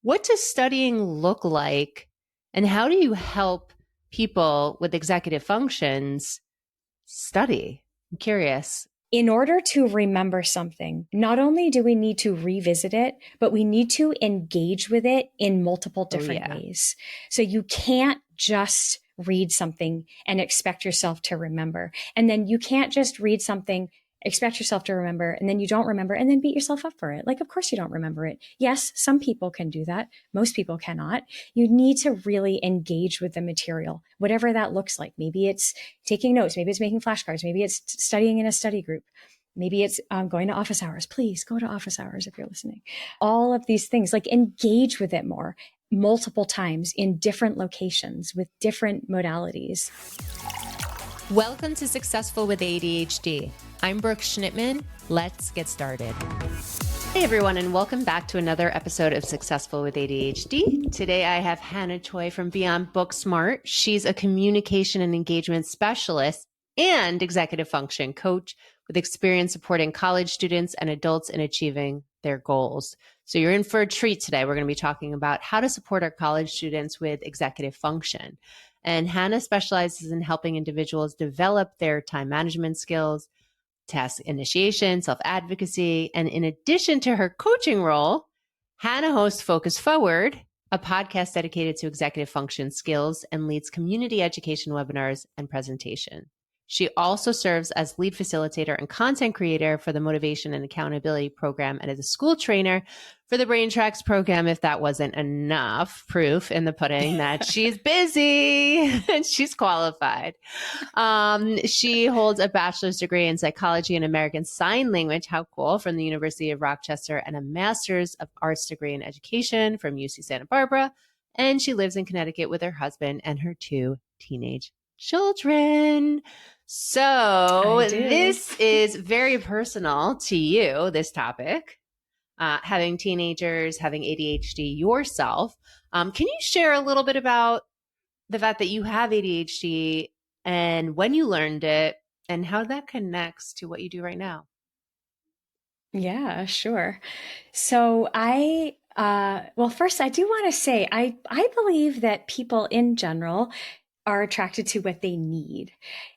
what does studying look like, and how do you help people with executive functions study? I'm curious. In order to remember something, not only do we need to revisit it, but we need to engage with it in multiple different ways. So you can't just read something and expect yourself to remember. And then you can't just read something, expect yourself to remember, and then you don't remember, and then beat yourself up for it. Like, of course you don't remember it. Yes, some people can do that. Most people cannot. You need to really engage with the material, whatever that looks like. Maybe it's taking notes. Maybe it's making flashcards. Maybe it's studying in a study group. Maybe it's going to office hours. Please go to office hours if you're listening. All of these things, like engage with it more, multiple times in different locations with different modalities. Welcome to Successful with ADHD. I'm Brooke Schnittman. Let's get started. Hey everyone, and welcome back to another episode of Successful with ADHD. Today I have Hannah Choi from Beyond Booksmart. She's a communication and engagement specialist and executive function coach with experience supporting college students and adults in achieving their goals. So you're in for a treat today. We're going to be talking about how to support our college students with executive function. And Hannah specializes in helping individuals develop their time management skills, task initiation, self-advocacy. And in addition to her coaching role, Hannah hosts Focus Forward, a podcast dedicated to executive function skills, and leads community education webinars and presentation. She also serves as lead facilitator and content creator for the Motivation and Accountability program and as a school trainer for the Brain Tracks program, if that wasn't enough proof in the pudding that she's busy and she's qualified. She holds a bachelor's degree in psychology and American Sign Language, how cool, from the University of Rochester, and a master's of arts degree in education from UC Santa Barbara. And she lives in Connecticut with her husband and her 2 teenage children. So this is very personal to you, this topic, having teenagers, having ADHD yourself. Can you share a little bit about the fact that you have ADHD and when you learned it and how that connects to what you do right now? Yeah, sure. So first I do want to say, I believe that people in general are attracted to what they need.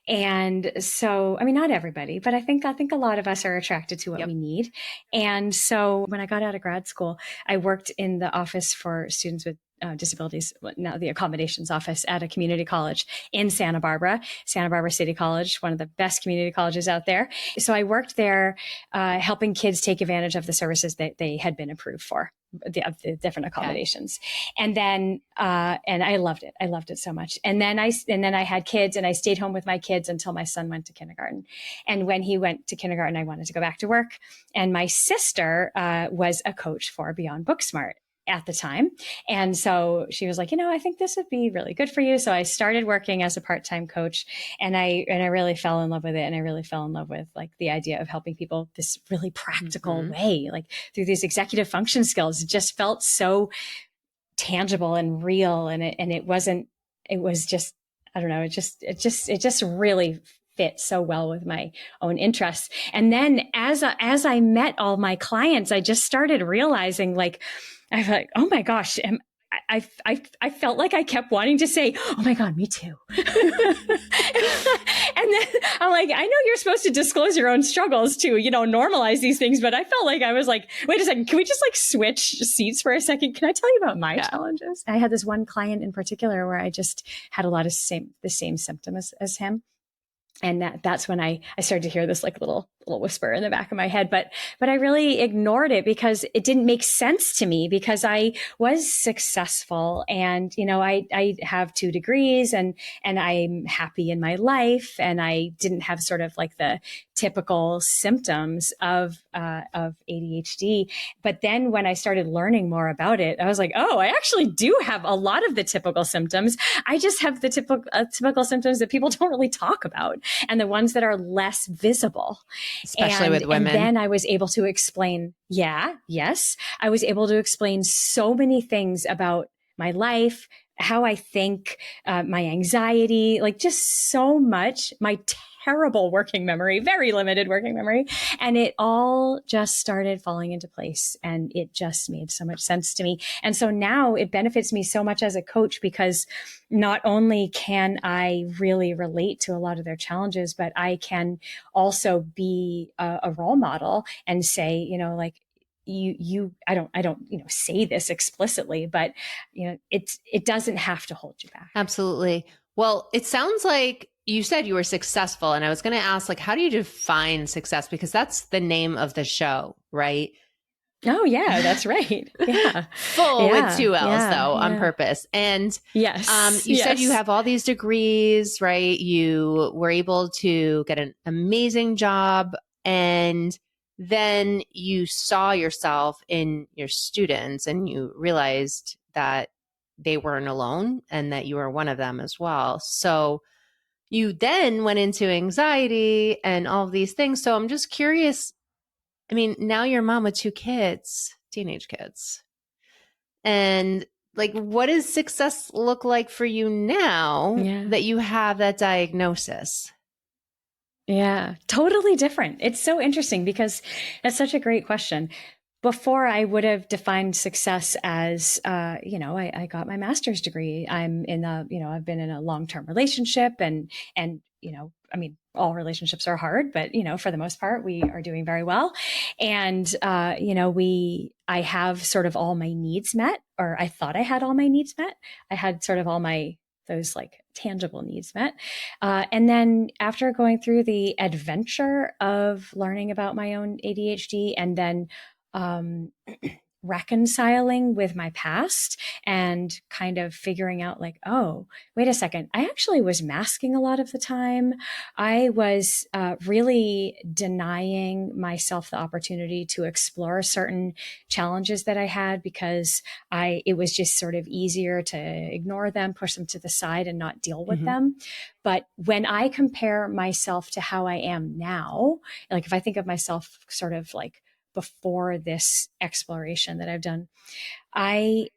And so, I mean, not everybody, but I think a lot of us are attracted to what we need. And so when I got out of grad school, I worked in the office for students with disabilities, now the Accommodations office at a community college in Santa Barbara City College, one of the best community colleges out there. So I worked there, helping kids take advantage of the services that they had been approved for, the different accommodations. Okay. And then, and I loved it. I loved it so much. And then I had kids and I stayed home with my kids until my son went to kindergarten. And when he went to kindergarten, I wanted to go back to work. And my sister, was a coach for Beyond Booksmart at the time. And so she was like, I think this would be really good for you. So I started working as a part-time coach, and I really fell in love with it. And I really fell in love with like the idea of helping people this really practical way, like through these executive function skills. It just felt so tangible and real. And it was just, I don't know, it just really fit so well with my own interests. And then as I met all my clients, I just started realizing, like, I was like, oh my gosh, I felt like I kept wanting to say, oh my God, me too. And then I'm like, I know you're supposed to disclose your own struggles to, normalize these things. But I felt like I was like, wait a second, can we just like switch seats for a second? Can I tell you about my challenges? I had this one client in particular where I just had a lot of the same symptoms as him. And that's when I started to hear this like little whisper in the back of my head. But I really ignored it because it didn't make sense to me, because I was successful and, I have 2 degrees and I'm happy in my life. And I didn't have sort of like the typical symptoms of ADHD. But then when I started learning more about it, I was like, oh, I actually do have a lot of the typical symptoms. I just have the typical symptoms that people don't really talk about, and the ones that are less visible. Especially with women. And then I was able to explain, I was able to explain so many things about my life, how I think, my anxiety, like just so much, my terrible working memory, very limited working memory. And it all just started falling into place, and it just made so much sense to me. And so now it benefits me so much as a coach, because not only can I really relate to a lot of their challenges, but I can also be a role model and say, you know, like, I don't, you know, say this explicitly, but you know, it doesn't have to hold you back. Absolutely. Well, it sounds like you said you were successful, and I was going to ask, like, how do you define success? Because that's the name of the show, right? Oh yeah, that's right. Yeah. Full with two L's though, on yeah. purpose. And Yes. you said you have all these degrees, right? You were able to get an amazing job, and then you saw yourself in your students and you realized that they weren't alone and that you were one of them as well. So you then went into anxiety and all of these things. So I'm just curious. I mean, now you're a mom with two kids, teenage kids. And like, what does success look like for you now that you have that diagnosis? Yeah, totally different. It's so interesting because that's such a great question. Before, I would have defined success as, you know, I got my master's degree. I'm in a, you know, I've been in a long-term relationship, and, you know, I mean, all relationships are hard, but, you know, for the most part, we are doing very well. And, you know, I have sort of all my needs met, or I thought I had all my needs met. I had sort of all those like tangible needs met. And then after going through the adventure of learning about my own ADHD, and then reconciling with my past and kind of figuring out like, oh, wait a second, I actually was masking a lot of the time. I was really denying myself the opportunity to explore certain challenges that I had, because it was just sort of easier to ignore them, push them to the side, and not deal with them. But when I compare myself to how I am now, like if I think of myself sort of like before this exploration that I've done, I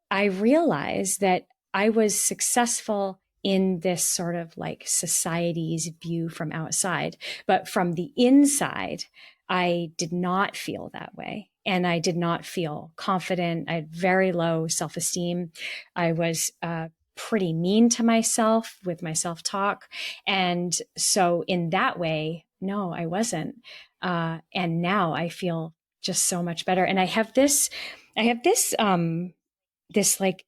realized that I was successful in this sort of like society's view from outside, but from the inside, I did not feel that way. And I did not feel confident. I had very low self-esteem. I was, pretty mean to myself with my self-talk. And so in that way, no, I wasn't. And now I feel just so much better. And I have this like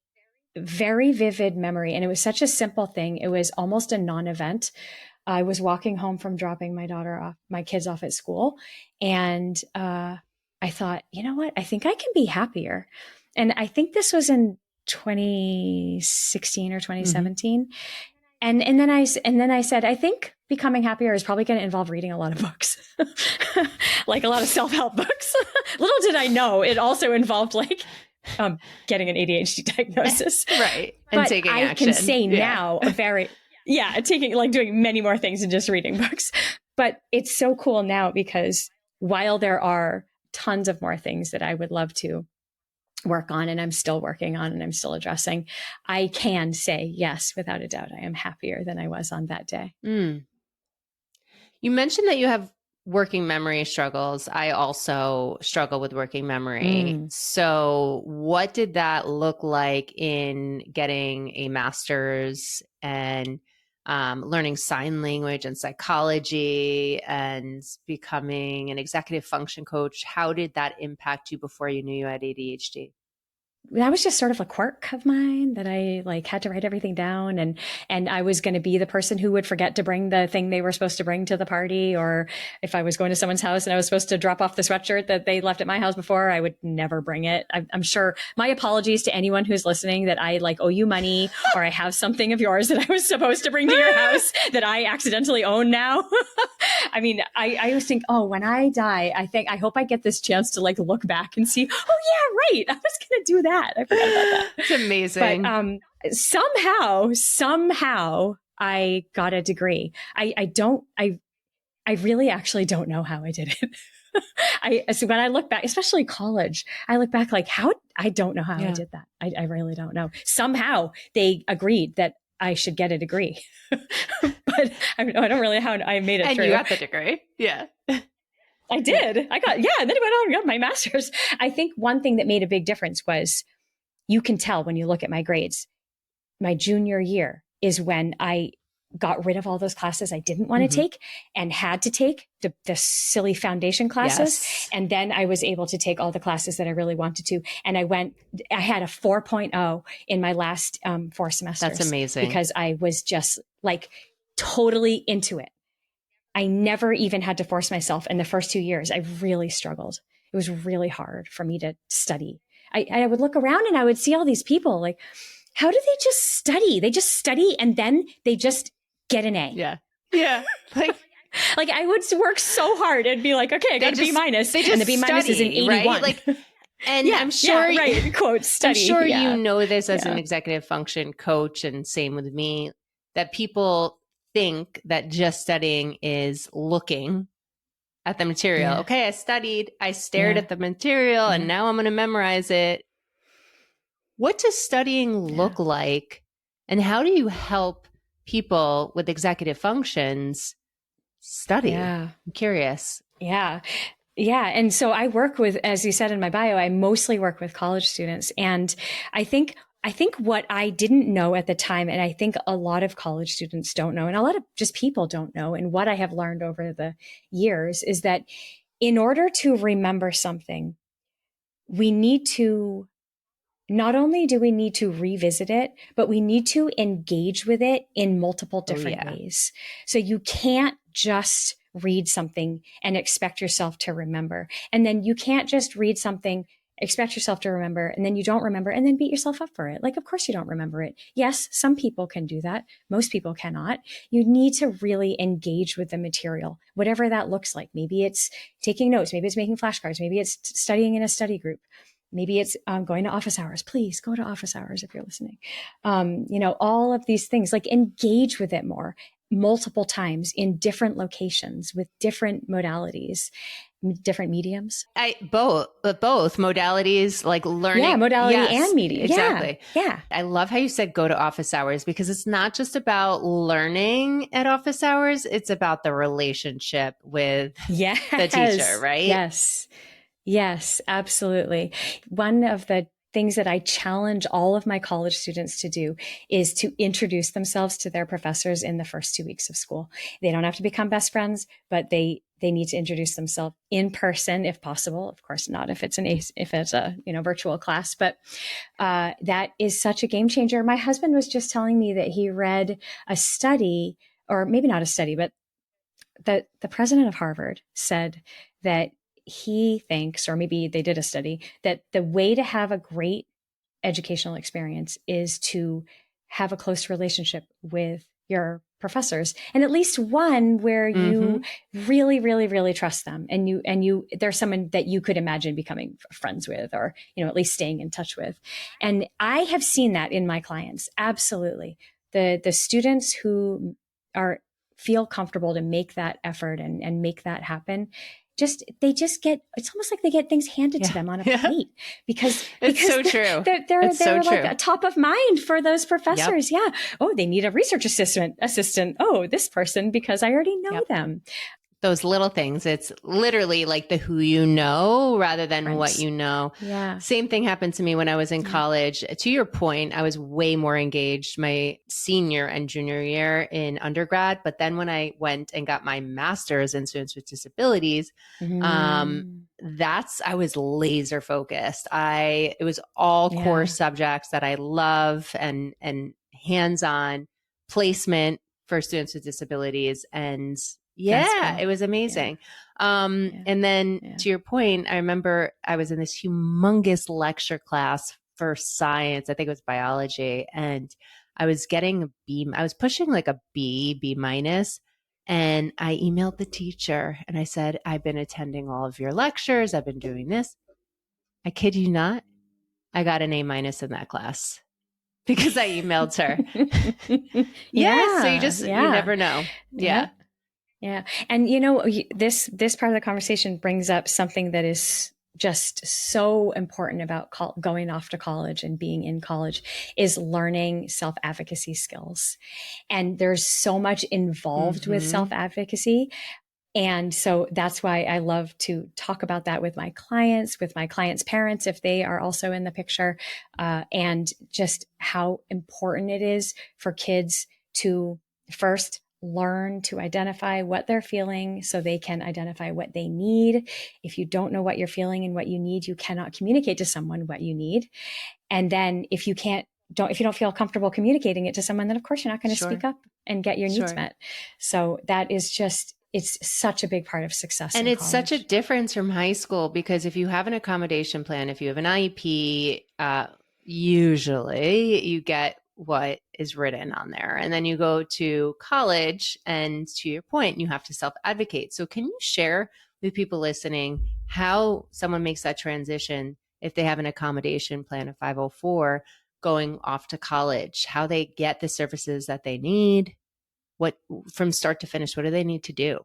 very vivid memory. And it was such a simple thing. It was almost a non-event. I was walking home from dropping my kids off at school. And, I thought, you know what? I think I can be happier. And I think this was in 2016 or 2017. And then I said, I think becoming happier is probably going to involve reading a lot of books, like a lot of self-help books. Little did I know it also involved like getting an ADHD diagnosis, right? And but taking I action. can say now taking like doing many more things than just reading books. But it's so cool now, because while there are tons of more things that I would love to work on, and I'm still working on, and I'm still addressing, I can say, yes, without a doubt, I am happier than I was on that day. You mentioned that you have working memory struggles. I also struggle with working memory. So what did that look like in getting a master's and learning sign language and psychology and becoming an executive function coach? How did that impact you before you knew you had ADHD? That was just sort of a quirk of mine that I like had to write everything down, and I was going to be the person who would forget to bring the thing they were supposed to bring to the party, or if I was going to someone's house and I was supposed to drop off the sweatshirt that they left at my house before, I would never bring it. I'm sure, my apologies to anyone who's listening that I like owe you money, or I have something of yours that I was supposed to bring to your house that I accidentally own now. I mean, I always think, oh, when I die, I hope I get this chance to like look back and see, oh yeah, right, I was going to do that. I forgot about that. It's amazing. But somehow I got a degree. I really actually don't know how I did it. So when I look back, especially college, I look back like, I don't know how I did that. I really don't know. Somehow they agreed that I should get a degree. But I don't really know how I made it and through. You got the degree. Yeah. I did. I got, and then I went on and got my master's. I think one thing that made a big difference was you can tell when you look at my grades. My junior year is when I got rid of all those classes I didn't want to take and had to take the silly foundation classes. Yes. And then I was able to take all the classes that I really wanted to. And I had a 4.0 in my last 4 semesters. That's amazing. Because I was just like totally into it. I never even had to force myself. In the first 2 years, I really struggled. It was really hard for me to study. I would look around and I would see all these people like, how do they just study? They just study and then they just get an A. Yeah. Yeah. Like I would work so hard and be like, okay, I got a B minus. And the B minus is an 81. Right? Like, and yeah, I'm sure, right. Quote, study. I'm sure you know this as an executive function coach, and same with me, that people think that just studying is looking at the material. Yeah. Okay, I studied, I stared at the material, and now I'm going to memorize it. What does studying look like? And how do you help people with executive functions study? Yeah. I'm curious. Yeah. Yeah. And so I work with, as you said in my bio, I mostly work with college students. And I think what I didn't know at the time, and I think a lot of college students don't know, and a lot of just people don't know, and what I have learned over the years is that in order to remember something, we need to not only do we need to revisit it, but we need to engage with it in multiple different ways. So you can't just read something and expect yourself to remember. And then you can't just read something, expect yourself to remember, and then you don't remember and then beat yourself up for it. Like, of course you don't remember it. Yes, some people can do that. Most people cannot. You need to really engage with the material, whatever that looks like. Maybe it's taking notes. Maybe it's making flashcards. Maybe it's studying in a study group. Maybe it's going to office hours. Please go to office hours if you're listening. All of these things, like engage with it more, multiple times in different locations with different modalities, different mediums. Both modalities, like learning. Yeah, modality and medium. Exactly. Yeah. I love how you said go to office hours, because it's not just about learning at office hours. It's about the relationship with the teacher, right? Yes, absolutely. One of the things that I challenge all of my college students to do is to introduce themselves to their professors in the first 2 weeks of school. They don't have to become best friends, but they need to introduce themselves in person if possible. Of course, not if it's a virtual class, but that is such a game changer. My husband was just telling me that he read a study, or maybe not a study, but the president of Harvard said that he thinks, or maybe they did a study, that the way to have a great educational experience is to have a close relationship with your professors, and at least one where you really, really, really trust them, and you there's someone that you could imagine becoming friends with, or at least staying in touch with. And I have seen that in my clients. Absolutely, the students who feel comfortable to make that effort and make that happen, they just get, it's almost like they get things handed to them on a plate, because so true. They're like top of mind for those professors. Yep. Yeah. Oh, they need a research assistant. Oh, this person, because I already know them. Those little things. It's literally like the who you know rather than what you know. Yeah. Same thing happened to me when I was in college. To your point, I was way more engaged my senior and junior year in undergrad. But then when I went and got my master's in students with disabilities, I was laser focused. It was all core subjects that I love, and hands-on placement for students with disabilities. And it was amazing. And then to your point, I remember I was in this humongous lecture class for science. I think it was biology. And I was getting a B. I was pushing like a B minus. And I emailed the teacher and I said, I've been attending all of your lectures. I've been doing this. I kid you not. I got an A minus in that class because I emailed her. So you never know. Yeah. And this part of the conversation brings up something that is just so important about going off to college and being in college is learning self-advocacy skills. And there's so much involved with self-advocacy. And so that's why I love to talk about that with my clients' parents, if they are also in the picture, and just how important it is for kids to first learn to identify what they're feeling so they can identify what they need. If you don't know what you're feeling and what you need, you cannot communicate to someone what you need. And then if you don't feel comfortable communicating it to someone, then of course you're not going to speak up and get your needs met. So that is it's such a big part of success. And it's such a difference from high school, because if you have an accommodation plan, if you have an IEP, usually you get what is written on there. And then you go to college, and to your point, you have to self-advocate. So can you share with people listening how someone makes that transition if they have an accommodation plan of 504 going off to college, how they get the services that they need? What, from start to finish, what do they need to do?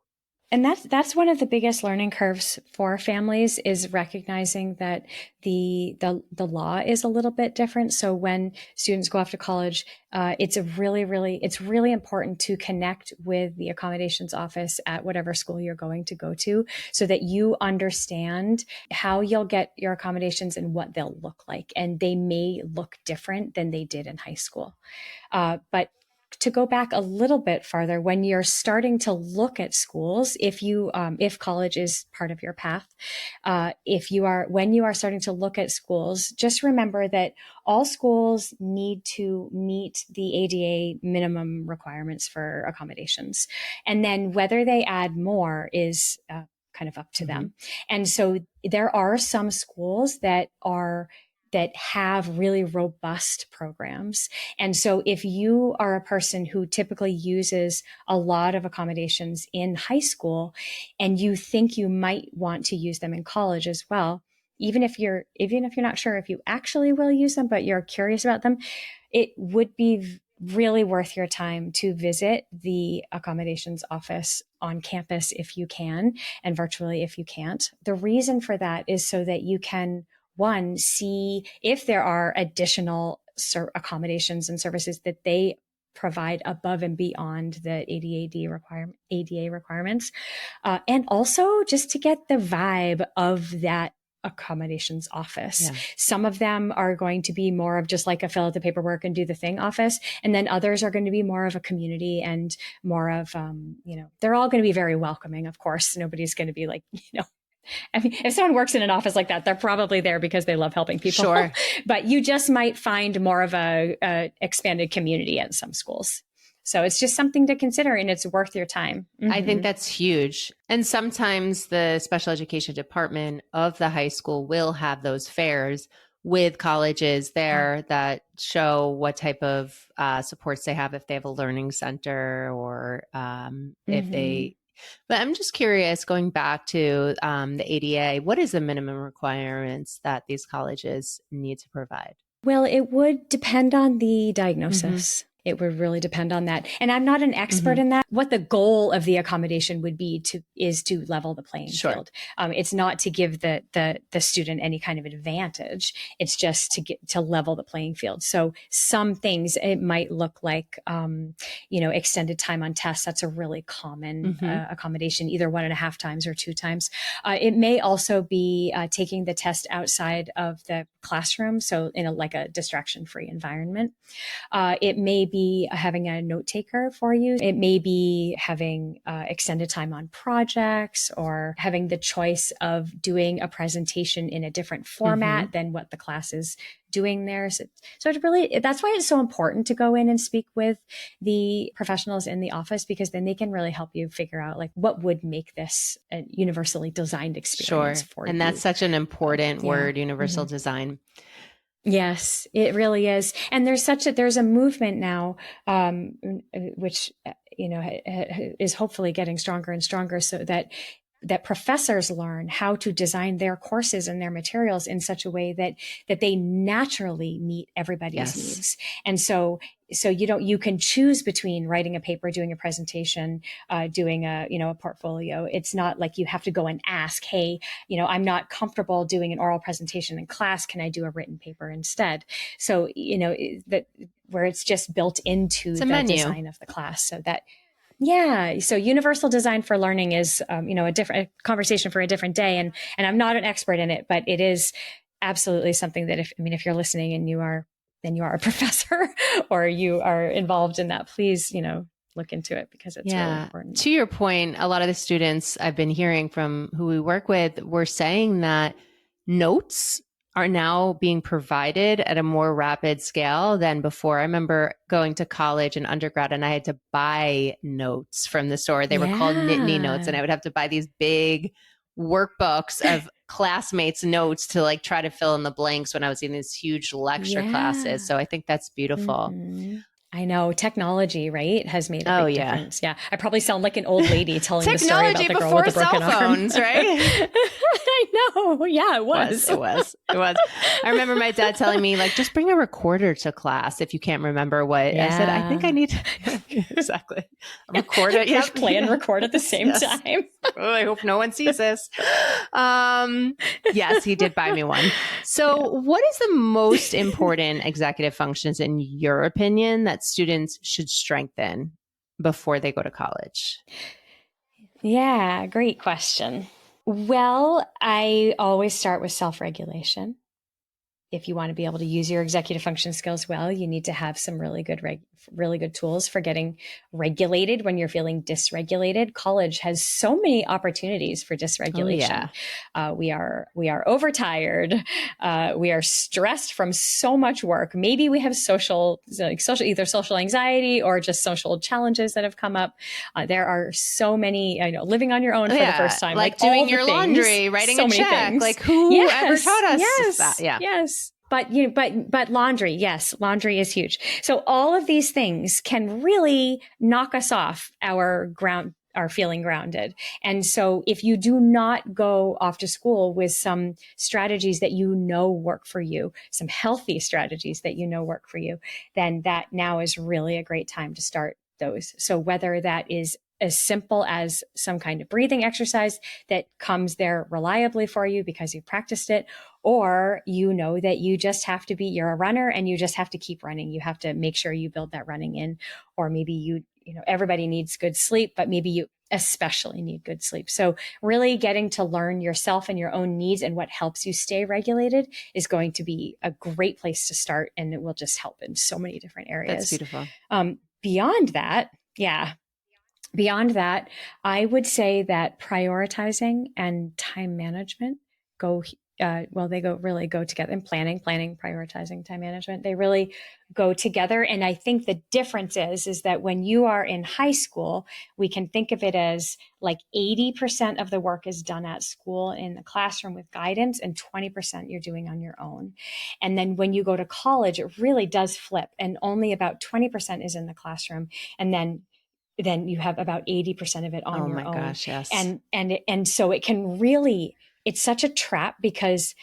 And that's one of the biggest learning curves for families, is recognizing that the law is a little bit different. So when students go off to college, it's really important to connect with the accommodations office at whatever school you're going to go to, so that you understand how you'll get your accommodations and what they'll look like. And they may look different than they did in high school. But to go back a little bit farther, when you're starting to look at schools, if college is part of your path, when you are starting to look at schools, just remember that all schools need to meet the ADA minimum requirements for accommodations. And then whether they add more is kind of up to them. And so there are some schools that have really robust programs. And so if you are a person who typically uses a lot of accommodations in high school, and you think you might want to use them in college as well, even if you're not sure if you actually will use them, but you're curious about them, it would be really worth your time to visit the accommodations office on campus if you can, and virtually if you can't. The reason for that is so that you can, one, see if there are additional accommodations and services that they provide above and beyond the ADA requirements, and also just to get the vibe of that accommodations office. Yeah. Some of them are going to be more of just like a fill out the paperwork and do the thing office. And then others are going to be more of a community and more of, they're all going to be very welcoming. Of course, nobody's going to be like, I mean, if someone works in an office like that, they're probably there because they love helping people. Sure. But you just might find more of a expanded community at some schools. So it's just something to consider, and it's worth your time. I think that's huge. And sometimes the special education department of the high school will have those fairs with colleges there that show what type of supports they have, if they have a learning center or if they... But I'm just curious, going back to the ADA, what is the minimum requirements that these colleges need to provide? Well, it would depend on the diagnosis. It would really depend on that. And I'm not an expert in that. What the goal of the accommodation would be is to level the playing field. It's not to give the student any kind of advantage. It's just to level the playing field. So some things, it might look like, extended time on tests. That's a really common accommodation, either 1.5 times or 2 times. It may also be taking the test outside of the classroom. So in a distraction-free environment. It may be having a note taker for you. It may be having extended time on projects, or having the choice of doing a presentation in a different format than what the class is doing there. So it really, that's why it's so important to go in and speak with the professionals in the office, because then they can really help you figure out what would make this a universally designed experience for you. And that's such an important word, universal design. Yes, it really is. And there's a movement now, which, is hopefully getting stronger and stronger, so that that professors learn how to design their courses and their materials in such a way that they naturally meet everybody's needs. And so you can choose between writing a paper, doing a presentation, doing a portfolio. It's not like you have to go and ask, hey, I'm not comfortable doing an oral presentation in class. Can I do a written paper instead? So, that where it's just built into the design of the class. So that, so universal design for learning is, a conversation for a different day. And I'm not an expert in it, but it is absolutely something that if you're listening and you are a professor or you are involved in that, please, look into it because it's really important. To your point, a lot of the students I've been hearing from who we work with were saying that notes are now being provided at a more rapid scale than before. I remember going to college and undergrad and I had to buy notes from the store. They were called Nittany notes, and I would have to buy these big workbooks of classmates' notes to like try to fill in the blanks when I was in these huge lecture classes. So I think that's beautiful. Mm-hmm. I know technology, right, has made a big difference. Yeah. I probably sound like an old lady telling the story about the girl with the broken arm. Phones, right? I know. Yeah, it was. It was. I remember my dad telling me, like, just bring a recorder to class if you can't remember what. I said, I think I need exactly. A recorder. Just play and record at the same time. Oh, I hope no one sees this. Yes, he did buy me one. So what is the most important executive functions in your opinion that students should strengthen before they go to college? Yeah, great question. Well, I always start with self-regulation. If you want to be able to use your executive function skills well, you need to have some really good tools for getting regulated when you're feeling dysregulated. College has so many opportunities for dysregulation. We are overtired. We are stressed from so much work. Maybe we have either social anxiety or just social challenges that have come up. There are so many, living on your own for the first time, like doing your laundry, writing a check. Like who ever taught us that? Yeah. Yes. But laundry, yes, laundry is huge. So all of these things can really knock us off our feeling grounded. And so if you do not go off to school with some strategies that work for you, some healthy strategies that work for you, then that now is really a great time to start those. So whether that is as simple as some kind of breathing exercise that comes there reliably for you because you practiced it, or that you just have to you're a runner and you just have to keep running. You have to make sure you build that running in, or maybe everybody needs good sleep, but maybe you especially need good sleep. So really getting to learn yourself and your own needs and what helps you stay regulated is going to be a great place to start. And it will just help in so many different areas. That's beautiful. Beyond that, I would say that prioritizing and time management go together. And planning, prioritizing, time management, they really go together. And I think the difference is that when you are in high school, we can think of it as like 80% of the work is done at school in the classroom with guidance and 20% you're doing on your own. And then when you go to college, it really does flip and only about 20% is in the classroom. And then you have about 80% of it on your own. Oh my gosh, yes. And so it can really, it's such a trap because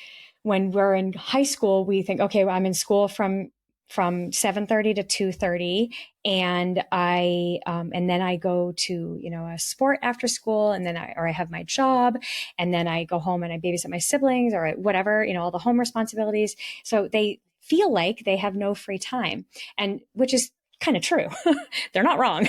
when we're in high school, we think, okay, well, I'm in school from 7:30 to 2:30, and then I go to a sport after school, and then I have my job, and then I go home and I babysit my siblings or whatever, all the home responsibilities. So they feel like they have no free time, and which is kind of true. They're not wrong.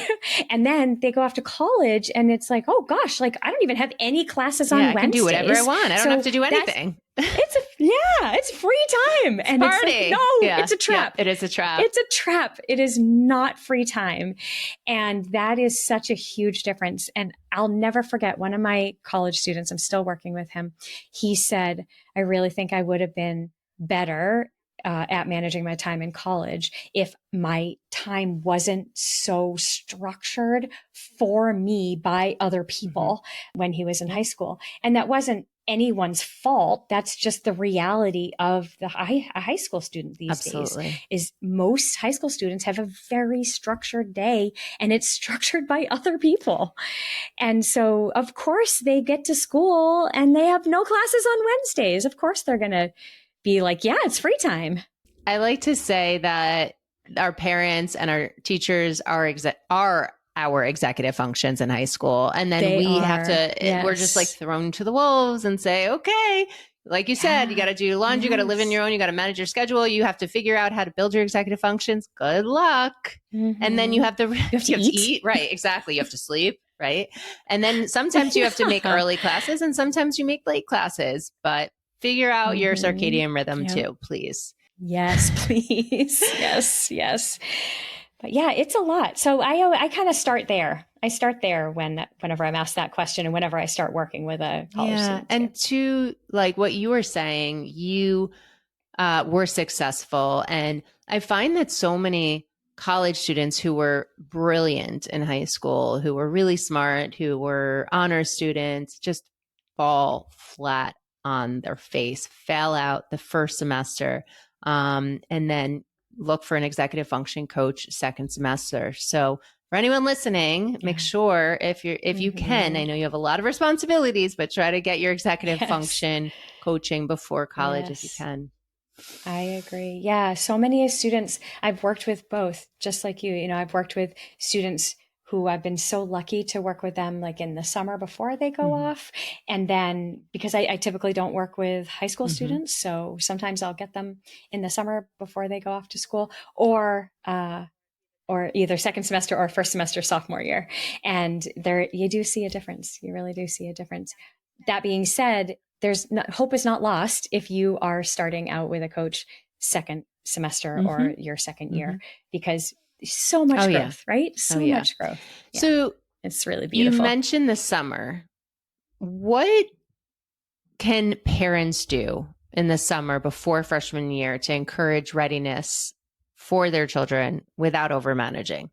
And then they go off to college and it's like, oh gosh, like I don't even have any classes on Wednesdays. I can do whatever I want. I don't have to do anything. It's free time. And party. It's like, no, it's a trap. Yeah, it is a trap. It's a trap. It is not free time. And that is such a huge difference. And I'll never forget one of my college students, I'm still working with him. He said, I really think I would have been better at managing my time in college if my time wasn't so structured for me by other people when he was in high school. And that wasn't anyone's fault. That's just the reality of a high school student these days, is most high school students have a very structured day, and it's structured by other people. And so of course they get to school and they have no classes on Wednesdays. Of course they're going to be like, yeah, it's free time. I like to say that our parents and our teachers are our executive functions in high school. And then we're just like thrown to the wolves and say, okay, like you said, you got to do laundry, you got to live in your own, you got to manage your schedule. You have to figure out how to build your executive functions. Good luck. And then you have to eat. Right. Exactly. You have to sleep. Right. And then sometimes you have to make early classes and sometimes you make late classes, but figure out your circadian rhythm too, please. Yes, please. Yes. But yeah, it's a lot. So I kind of start there. I start there whenever I'm asked that question and whenever I start working with a college student. And to like what you were saying, you were successful. And I find that so many college students who were brilliant in high school, who were really smart, who were honor students, just fall flat on their face, fail out the first semester, and then look for an executive function coach second semester. So for anyone listening, make sure if you can, I know you have a lot of responsibilities, but try to get your executive function coaching before college if you can. I agree. Yeah. So many students, I've worked with both, just like you, I've worked with students who I've been so lucky to work with them like in the summer before they go off. And then because I typically don't work with high school students, so sometimes I'll get them in the summer before they go off to school, or either second semester or first semester sophomore year. And there you do see a difference. You really do see a difference. That being said, hope is not lost if you are starting out with a coach second semester or your second year, because so much growth, right? So much growth. Yeah. So it's really beautiful. You mentioned the summer. What can parents do in the summer before freshman year to encourage readiness for their children without overmanaging?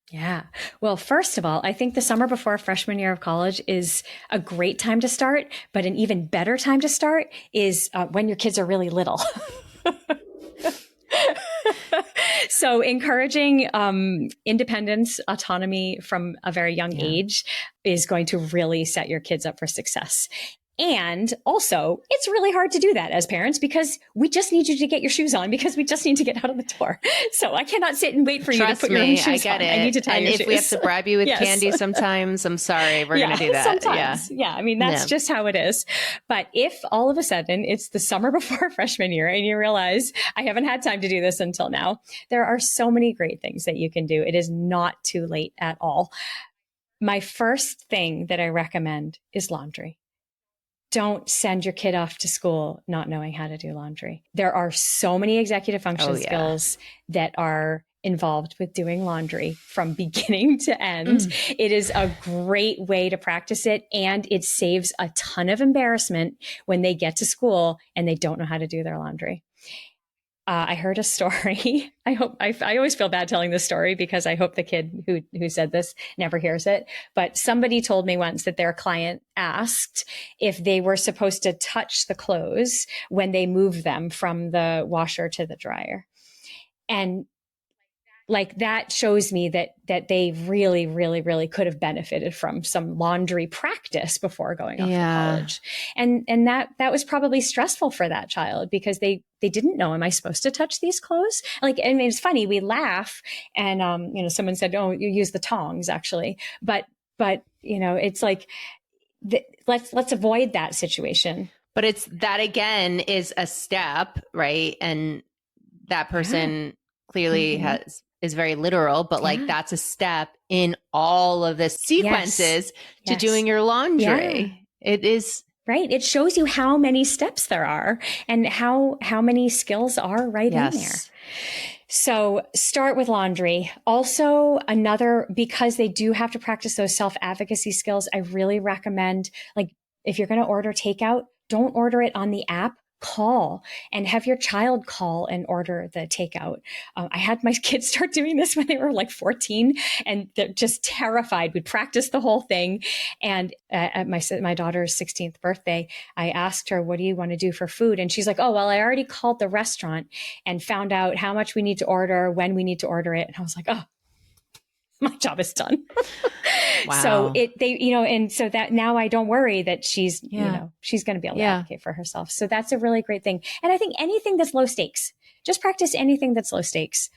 Yeah. Well, first of all, I think the summer before freshman year of college is a great time to start, but an even better time to start is when your kids are really little. So encouraging independence, autonomy from a very young age is going to really set your kids up for success. And also, it's really hard to do that as parents because we just need you to get your shoes on because we just need to get out of the door. So I cannot sit and wait for you to put your own shoes on. I get it. I need to tie your shoes. And if we have to bribe you with candy sometimes, I'm sorry, we're going to do that. Sometimes. Yeah. I mean, that's just how it is. But if all of a sudden it's the summer before freshman year and you realize I haven't had time to do this until now, there are so many great things that you can do. It is not too late at all. My first thing that I recommend is laundry. Don't send your kid off to school not knowing how to do laundry. There are so many executive function skills that are involved with doing laundry from beginning to end. It is a great way to practice it, and it saves a ton of embarrassment when they get to school and they don't know how to do their laundry. I heard a story. I always feel bad telling this story because I hope the kid who said this never hears it. But somebody told me once that their client asked if they were supposed to touch the clothes when they moved them from the washer to the dryer. And like that shows me that they really, really, really could have benefited from some laundry practice before going off to college. And that was probably stressful for that child because they didn't know, am I supposed to touch these clothes? Like, I mean, it's funny, we laugh and, someone said, oh, you use the tongs actually. But, it's like, let's avoid that situation. But it's that again is a step, right? And that person clearly is very literal, but like that's a step in all of the sequences to doing your laundry. It is right. It shows you how many steps there are and how many skills are right in there. So start with laundry. Also because they do have to practice those self-advocacy skills, I really recommend, like, if you're going to order takeout, don't order it on the app. call and have your child call and order the takeout. I had my kids start doing this when they were like 14 and they're just terrified. We practiced the whole thing. And at my daughter's 16th birthday, I asked her, what do you want to do for food? And she's like, oh, well, I already called the restaurant and found out how much we need to order, when we need to order it. And I was like, oh, my job is done. Wow. So and so that now I don't worry that she's going to be able to advocate for herself. So that's a really great thing. And I think anything that's low stakes, just practice anything that's low stakes.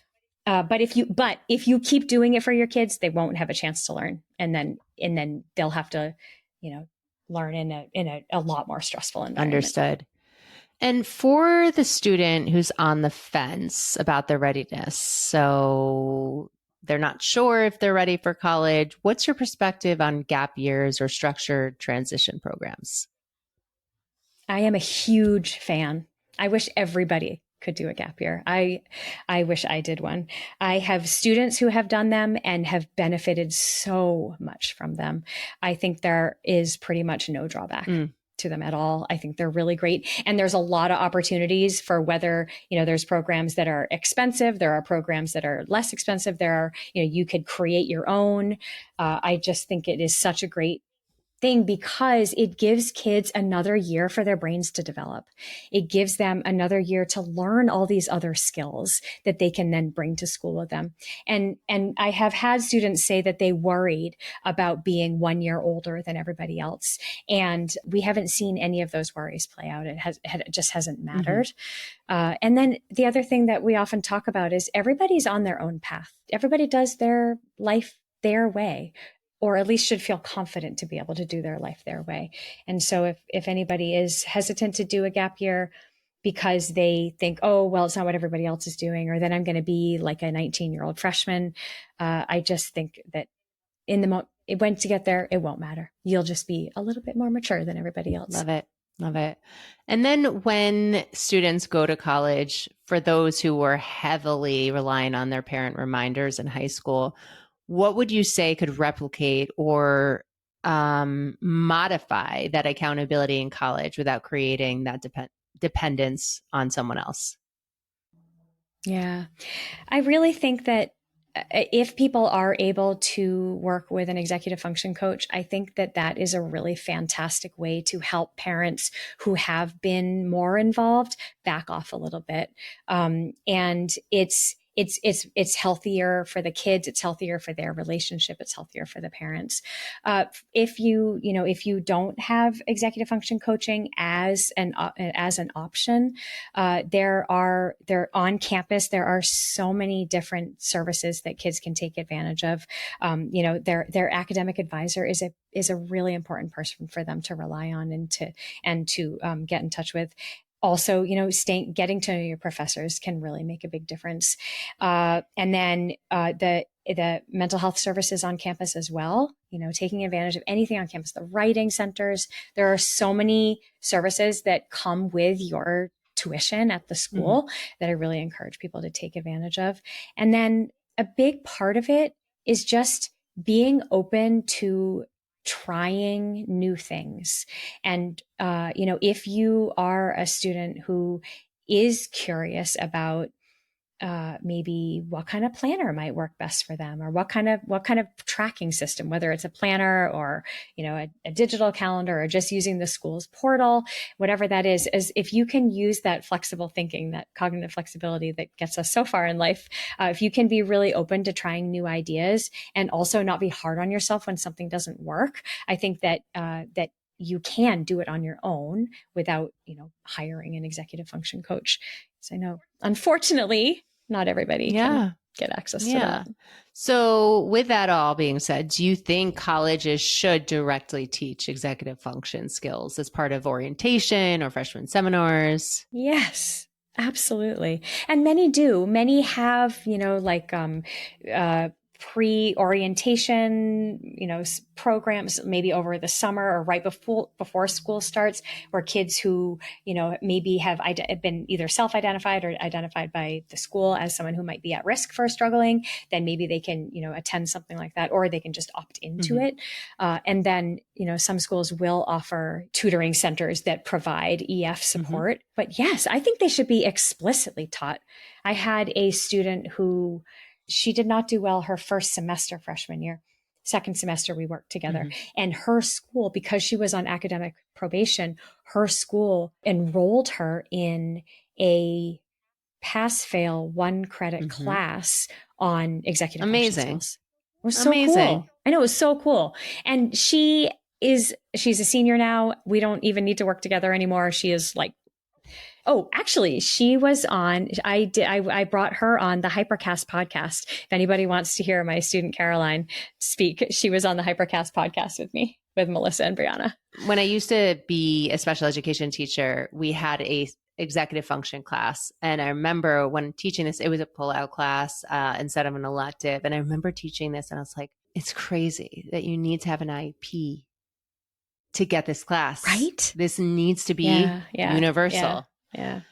But if you keep doing it for your kids, they won't have a chance to learn. And then they'll have to, learn in a lot more stressful environment. Understood. And for the student who's on the fence about their readiness, so they're not sure if they're ready for college, what's your perspective on gap years or structured transition programs? I am a huge fan. I wish everybody could do a gap year. I wish I did one. I have students who have done them and have benefited so much from them. I think there is pretty much no drawback to them at all. I think they're really great. And there's a lot of opportunities for whether, there's programs that are expensive. There are programs that are less expensive. There are, you could create your own. I just think it is such a great thing because it gives kids another year for their brains to develop. It gives them another year to learn all these other skills that they can then bring to school with them. And I have had students say that they worried about being 1 year older than everybody else. And we haven't seen any of those worries play out. It just hasn't mattered. And then the other thing that we often talk about is everybody's on their own path. Everybody does their life their way, or at least should feel confident to be able to do their life their way. And so if anybody is hesitant to do a gap year because they think, oh, well, it's not what everybody else is doing, or then I'm going to be like a 19-year-old freshman, I just think that when to get there, it won't matter. You'll just be a little bit more mature than everybody else. Love it. Love it. And then when students go to college, for those who were heavily relying on their parent reminders in high school, what would you say could replicate or modify that accountability in college without creating that dependence on someone else? Yeah, I really think that if people are able to work with an executive function coach, I think that is a really fantastic way to help parents who have been more involved back off a little bit. And it's healthier for the kids. It's healthier for their relationship. It's healthier for the parents. If you don't have executive function coaching as an option, there on campus, there are so many different services that kids can take advantage of. Their academic advisor is a really important person for them to rely on and to get in touch with. Also, getting to know your professors can really make a big difference. And then the mental health services on campus as well, taking advantage of anything on campus, the writing centers. There are so many services that come with your tuition at the school that I really encourage people to take advantage of. And then a big part of it is just being open to trying new things. And, if you are a student who is curious about maybe what kind of planner might work best for them, or what kind of tracking system, whether it's a planner or, a digital calendar, or just using the school's portal, whatever that is if you can use that flexible thinking, that cognitive flexibility that gets us so far in life, if you can be really open to trying new ideas and also not be hard on yourself when something doesn't work, I think that you can do it on your own without, hiring an executive function coach. So I know, unfortunately, not everybody can get access to that. So with that all being said, do you think colleges should directly teach executive function skills as part of orientation or freshman seminars? Yes, absolutely. And many do. Many have, pre-orientation, programs maybe over the summer or right before school starts, where kids who, maybe have been either self-identified or identified by the school as someone who might be at risk for struggling, then maybe they can, attend something like that, or they can just opt into it. And then, some schools will offer tutoring centers that provide EF support. But yes, I think they should be explicitly taught. I had a student who she did not do well her first semester freshman year. Second semester, we worked together. And her school, because she was on academic probation, her school enrolled her in a pass-fail 1-credit class on executive function skills. It was so cool. I know, it was so cool. And she's a senior now. We don't even need to work together anymore. She is like, oh, actually, she was on, I brought her on the Hypercast podcast. If anybody wants to hear my student Caroline speak, she was on the Hypercast podcast with me, with Melissa and Brianna. When I used to be a special education teacher, we had a executive function class. And I remember when teaching this, it was a pull-out class instead of an elective. And I remember teaching this and I was like, it's crazy that you need to have an IEP to get this class. Right? This needs to be universal. Yeah.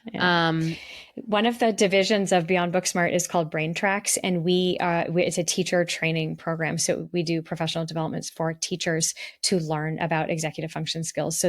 One of the divisions of Beyond Booksmart is called Brain Tracks, and it's a teacher training program. So we do professional developments for teachers to learn about executive function skills,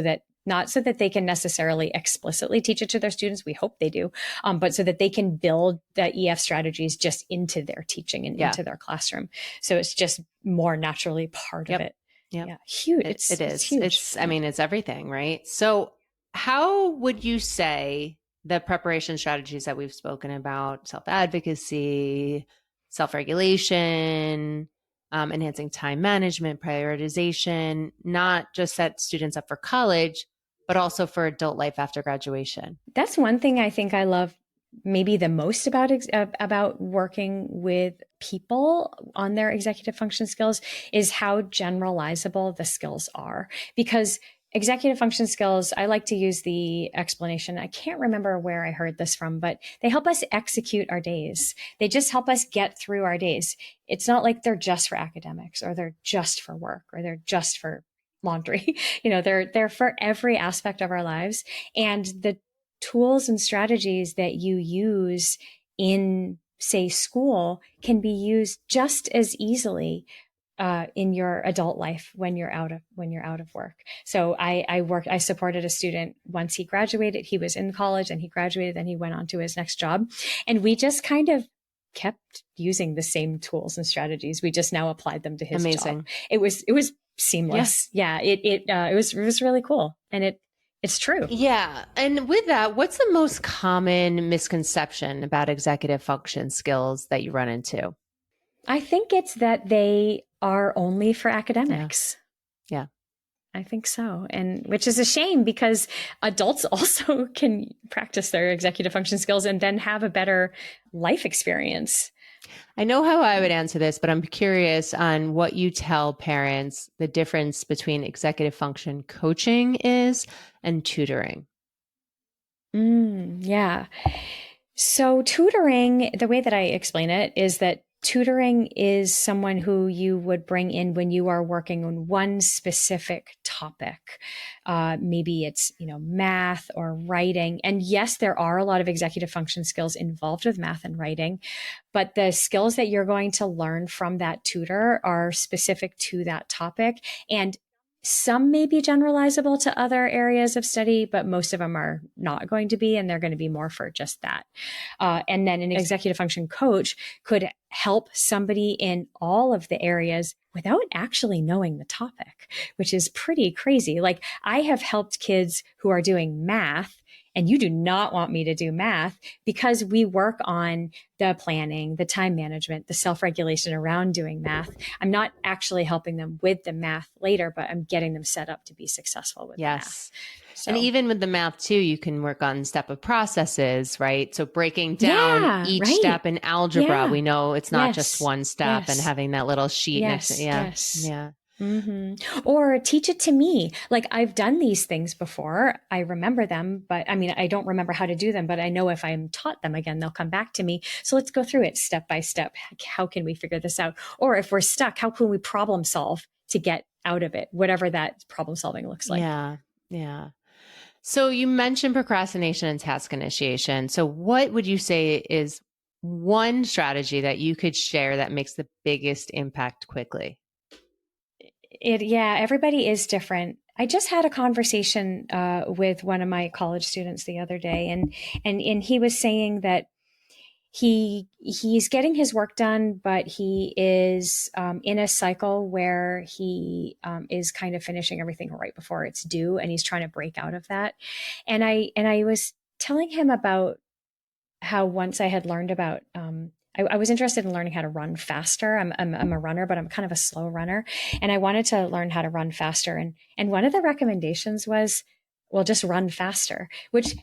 not so that they can necessarily explicitly teach it to their students. We hope they do, but so that they can build the EF strategies just into their teaching and into their classroom. So it's just more naturally part of it. Yeah, huge. It is. It's huge. It's everything, right? So how would you say the preparation strategies that we've spoken about, self-advocacy, self-regulation, enhancing time management, prioritization, not just set students up for college, but also for adult life after graduation? That's one thing I think I love maybe the most about working with people on their executive function skills is how generalizable the skills are. Because executive function skills, I like to use the explanation. I can't remember where I heard this from, but they help us execute our days. They just help us get through our days. It's not like they're just for academics or they're just for work or they're just for laundry. They're for every aspect of our lives. And the tools and strategies that you use in, say, school can be used just as easily in your adult life when you're out of work. So I supported a student once he graduated. He was in college and he graduated, then he went on to his next job. And we just kind of kept using the same tools and strategies. We just now applied them to his job. It was seamless. Yeah. It was really cool. And it's true. Yeah. And with that, what's the most common misconception about executive function skills that you run into? I think it's that they are only for academics. Yeah. I think so. And which is a shame because adults also can practice their executive function skills and then have a better life experience. I know how I would answer this, but I'm curious on what you tell parents the difference between executive function coaching is and tutoring. Yeah. So tutoring, the way that I explain it is that tutoring is someone who you would bring in when you are working on one specific topic. Maybe it's, math or writing. And yes, there are a lot of executive function skills involved with math and writing, but the skills that you're going to learn from that tutor are specific to that topic. And some may be generalizable to other areas of study, but most of them are not going to be, and they're going to be more for just that. And then an executive function coach could help somebody in all of the areas without actually knowing the topic, which is pretty crazy. Like I have helped kids who are doing math, and you do not want me to do math because we work on the planning, the time management, the self-regulation around doing math. I'm not actually helping them with the math later, but I'm getting them set up to be successful with math. So. And even with the math too, you can work on step of processes, right? So breaking down each step in algebra, we know it's not just one step and having that little sheet next to Or teach it to me. Like, I've done these things before. I remember them, but I mean, I don't remember how to do them, but I know if I'm taught them again, they'll come back to me. So let's go through it step by step. How can we figure this out? Or if we're stuck, how can we problem solve to get out of it? Whatever that problem solving looks like. Yeah. Yeah. So you mentioned procrastination and task initiation. So what would you say is one strategy that you could share that makes the biggest impact quickly? Yeah, everybody is different. I just had a conversation with one of my college students the other day, and he was saying that he's getting his work done, but he is in a cycle where he is kind of finishing everything right before it's due, and he's trying to break out of that. And I was telling him about how once I had learned about I was interested in learning how to run faster. I'm a runner, but I'm kind of a slow runner, and I wanted to learn how to run faster. And one of the recommendations was, well, just run faster, which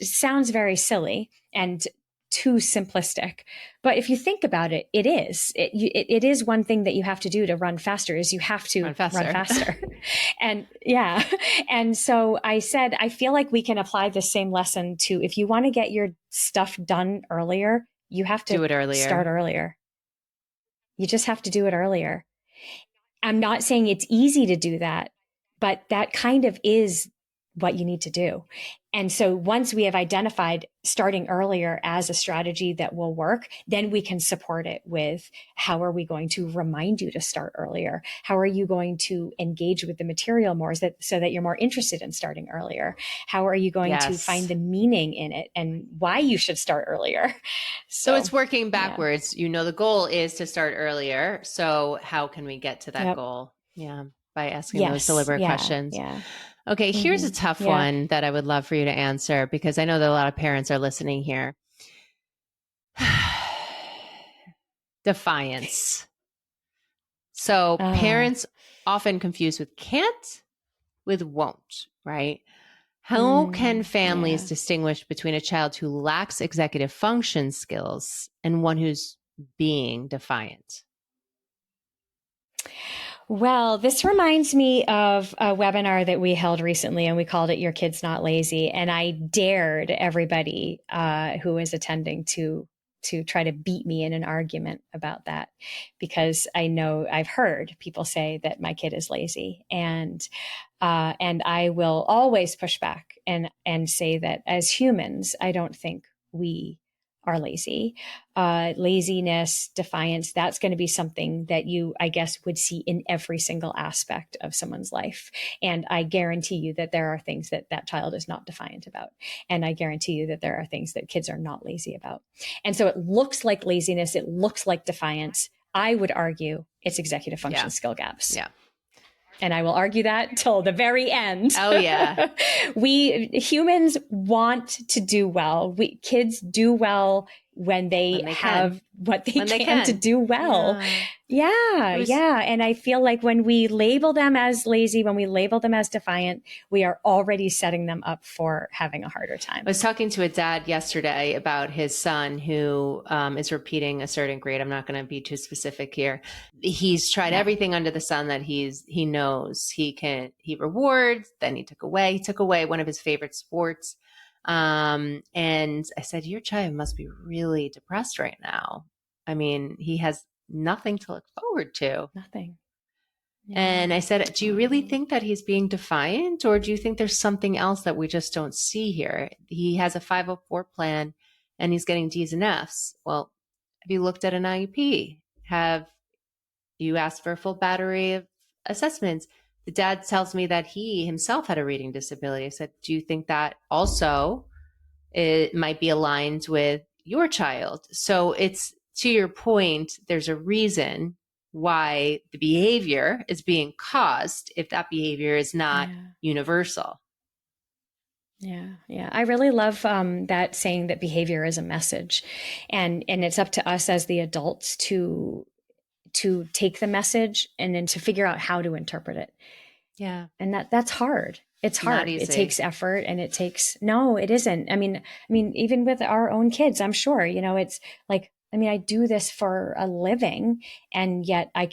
sounds very silly and too simplistic. But if you think about it, it is. It is one thing that you have to do to run faster is you have to run faster. And yeah. And so I said, I feel like we can apply the same lesson to if you want to get your stuff done earlier, you have to do it earlier. Start earlier. You just have to do it earlier. I'm not saying it's easy to do that, but that kind of is what you need to do. And so once we have identified starting earlier as a strategy that will work, then we can support it with how are we going to remind you to start earlier? How are you going to engage with the material more so that you're more interested in starting earlier? How are you going to find the meaning in it and why you should start earlier? So it's working backwards. Yeah. You know, the goal is to start earlier. So how can we get to that goal? Yeah. By asking those deliberate questions. Yeah. Okay, here's a tough one that I would love for you to answer because I know that a lot of parents are listening here. Defiance. So parents often confuse with can't with won't, right? How can families distinguish between a child who lacks executive function skills and one who's being defiant? Well, this reminds me of a webinar that we held recently, and we called it Your Kid's Not Lazy. And I dared everybody who was attending to try to beat me in an argument about that, because I know I've heard people say that my kid is lazy, and I will always push back and say that as humans, I don't think we are lazy. Laziness, defiance, that's going to be something that you, I guess, would see in every single aspect of someone's life. And I guarantee you that there are things that that child is not defiant about. And I guarantee you that there are things that kids are not lazy about. And so it looks like laziness. It looks like defiance. I would argue it's executive function skill gaps. Yeah. And I will argue that till the very end. Oh, yeah. We humans want to do well. Kids do well when they have what they can to do well. Yeah. And I feel like when we label them as lazy, when we label them as defiant, we are already setting them up for having a harder time. I was talking to a dad yesterday about his son who is repeating a certain grade. I'm not going to be too specific here. He's tried everything under the sun that he knows he rewards. Then he took away one of his favorite sports. And I said, your child must be really depressed right now. I mean, he has nothing to look forward to. Nothing. Yeah. And I said, do you really think that he's being defiant, or do you think there's something else that we just don't see here? He has a 504 plan and he's getting D's and F's. Well, have you looked at an IEP? Have you asked for a full battery of assessments? The dad tells me that he himself had a reading disability. I said, do you think that also it might be aligned with your child? So it's, to your point, there's a reason why the behavior is being caused if that behavior is not universal. Yeah. I really love that saying that behavior is a message, and it's up to us as the adults to take the message and then to figure out how to interpret it. Yeah. And that's hard. It's hard. It takes effort, and no, it isn't. I mean, even with our own kids, I'm sure, it's like I do this for a living, and yet I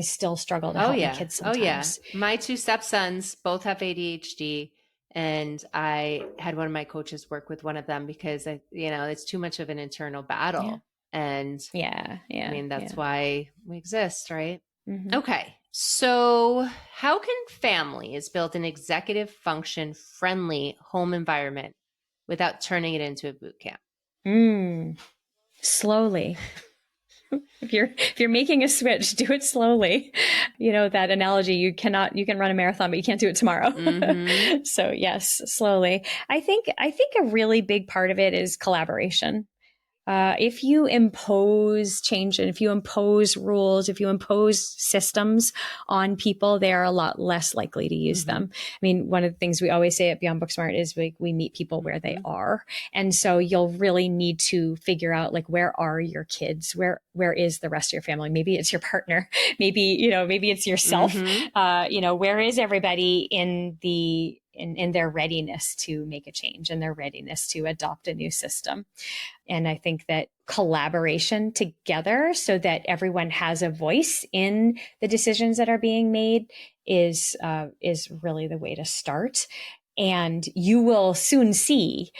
still struggle to help my kids sometimes. My two stepsons both have ADHD, and I had one of my coaches work with one of them because it's too much of an internal battle. Yeah. And that's why we exist, right? Mm-hmm. Okay. So how can families build an executive function friendly home environment without turning it into a boot camp? Slowly. If you're making a switch, do it slowly. That analogy, you can run a marathon, but you can't do it tomorrow. Mm-hmm. So yes, slowly. I think a really big part of it is collaboration. If you impose change, and if you impose rules, if you impose systems on people, they are a lot less likely to use them. One of the things we always say at Beyond Booksmart is we meet people where they are. And so you'll really need to figure out, like, where are your kids? Where is the rest of your family? Maybe it's your partner. Maybe it's yourself. Where is everybody in their readiness to make a change and their readiness to adopt a new system. And I think that collaboration together so that everyone has a voice in the decisions that are being made is really the way to start. And you will soon see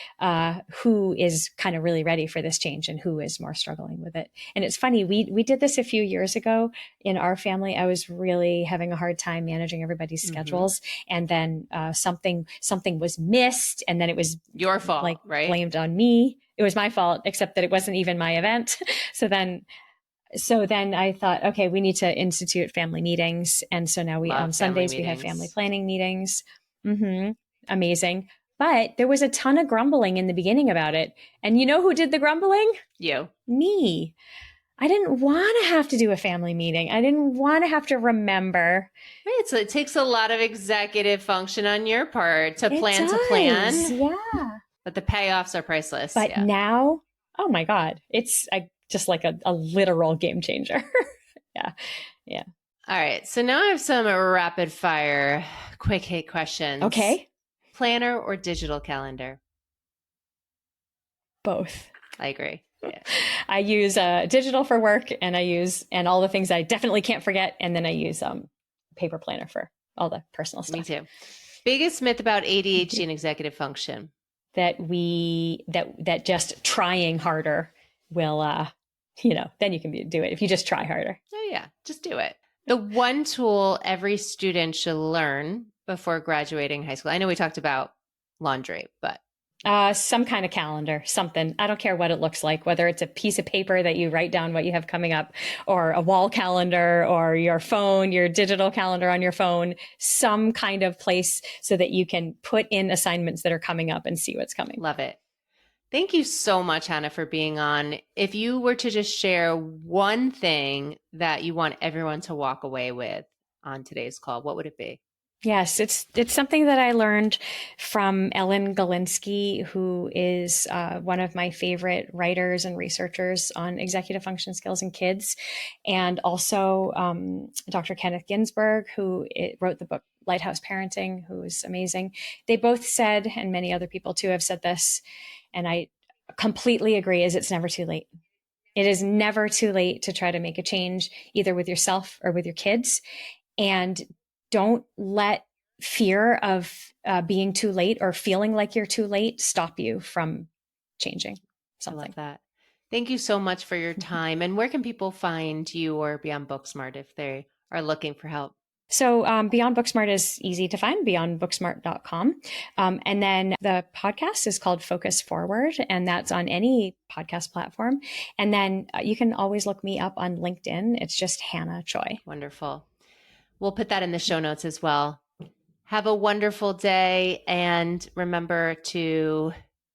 who is kind of really ready for this change and who is more struggling with it. And it's funny, we did this a few years ago in our family. I was really having a hard time managing everybody's schedules, and then something was missed, and then it was your fault, right? Blamed on me. It was my fault, except that it wasn't even my event. So then I thought, okay, we need to institute family meetings. And so now on Sundays we have family planning meetings. Amazing. But there was a ton of grumbling in the beginning about it. And you know who did the grumbling? You. Me. I didn't want to have to do a family meeting. I didn't want to have to remember. Right. So it takes a lot of executive function on your part to plan. Yeah. But the payoffs are priceless. But now, oh my God, it's just like a literal game changer. Yeah. All right. So now I have some rapid fire, quick hit questions. Okay. Planner or digital calendar? Both. I agree. Yeah. I use digital for work, and all the things I definitely can't forget. And then I use paper planner for all the personal stuff. Me too. Biggest myth about ADHD and executive function? That that just trying harder will, then you can do it if you just try harder. Oh yeah, just do it. The one tool every student should learn before graduating high school. I know we talked about laundry, but some kind of calendar, something. I don't care what it looks like, whether it's a piece of paper that you write down what you have coming up, or a wall calendar, or your phone, your digital calendar on your phone, some kind of place so that you can put in assignments that are coming up and see what's coming. Love it. Thank you so much, Hannah, for being on. If you were to just share one thing that you want everyone to walk away with on today's call, what would it be? Yes, it's something that I learned from Ellen Galinsky, who is one of my favorite writers and researchers on executive function skills in kids, and also Dr. Kenneth Ginsberg, who wrote the book Lighthouse Parenting, who is amazing. They both said, and many other people too have said this, and I completely agree, is it's never too late. It is never too late to try to make a change, either with yourself or with your kids. And don't let fear of being too late or feeling like you're too late stop you from changing something. I love that. Thank you so much for your time. And where can people find you or Beyond Booksmart if they are looking for help? So Beyond Booksmart is easy to find, beyondbooksmart.com. And then the podcast is called Focus Forward, and that's on any podcast platform. And then you can always look me up on LinkedIn. It's just Hannah Choi. Wonderful. We'll put that in the show notes as well. Have a wonderful day, and remember to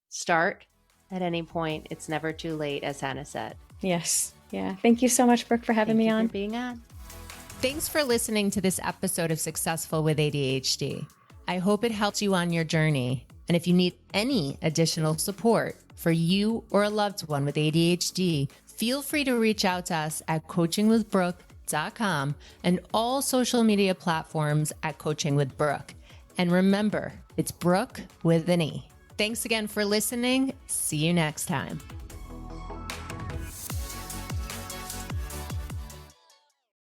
start at any point. It's never too late, as Hannah said. Yes. Yeah. Thank you so much, Brooke, for having me on. For being on. Thanks for listening to this episode of Successful with ADHD. I hope it helps you on your journey. And if you need any additional support for you or a loved one with ADHD, feel free to reach out to us at coachingwithbrooke.com and all social media platforms at Coaching with Brooke. And remember, it's Brooke with an E. Thanks again for listening. See you next time.